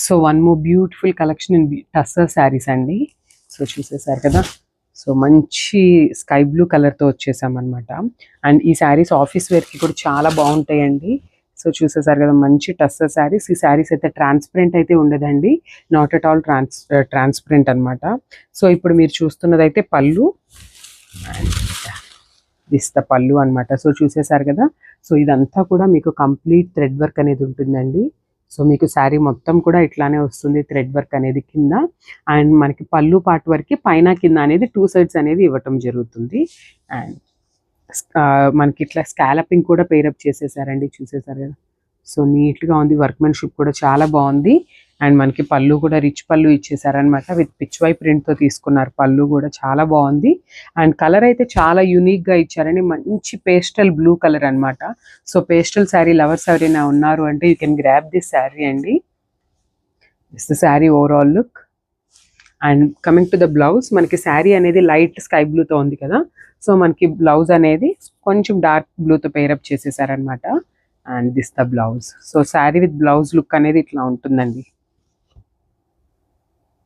So one more beautiful collection in tussar saris అండి. So చూసేసారు కదా, so మంచి స్కై బ్లూ కలర్తో వచ్చేసామన్నమాట. అండ్ ఈ శారీస్ ఆఫీస్ వేర్కి కూడా చాలా బాగుంటాయండి. సో చూసేసారు కదా, మంచి టస్సర్ శారీస్. ఈ శారీస్ అయితే ట్రాన్స్పరెంట్ అయితే ఉండదండి, నాట్ అట్ ఆల్ ట్రాన్స్పరెంట్ అనమాట. సో ఇప్పుడు మీరు చూస్తున్నది అయితే పళ్ళు, దిస్ ద పళ్ళు అనమాట. సో చూసేసారు కదా, సో ఇదంతా కూడా మీకు కంప్లీట్ థ్రెడ్ వర్క్ అనేది ఉంటుందండి. సో మీకు శారీ మొత్తం కూడా ఇట్లానే వస్తుంది థ్రెడ్ వర్క్ అనేది కింద. అండ్ మనకి పళ్ళు పార్ట్ వరకు పైన కింద అనేది 2 సైడ్స్ అనేది ఇవ్వటం జరుగుతుంది. అండ్ మనకి ఇట్లా స్కాలపింగ్ కూడా పేరప్ చేసేసారండి, చూసేసారు కదా. సో నీట్గా ఉంది, వర్క్మెన్షిప్ కూడా చాలా బాగుంది. అండ్ మనకి పళ్ళు కూడా రిచ్ పళ్ళు ఇచ్చేసారనమాట, విత్ పిచ్వై ప్రింట్తో తీసుకున్నారు. పళ్ళు కూడా చాలా బాగుంది. అండ్ కలర్ అయితే చాలా యూనిక్గా ఇచ్చారండి, మంచి పేస్టల్ బ్లూ కలర్ అనమాట. సో పేస్టల్ శారీ లవర్స్ ఎవరైనా ఉన్నారు అంటే you can grab this sari అండి. This the sari overall look. And coming to the blouse, మనకి శారీ అనేది లైట్ స్కై బ్లూతో ఉంది కదా. సో మనకి బ్లౌజ్ అనేది కొంచెం డార్క్ బ్లూతో పేరప్ చేసేసారనమాట. And this the blouse. So sari with blouse look అనేది ఇట్లా ఉంటుందండి.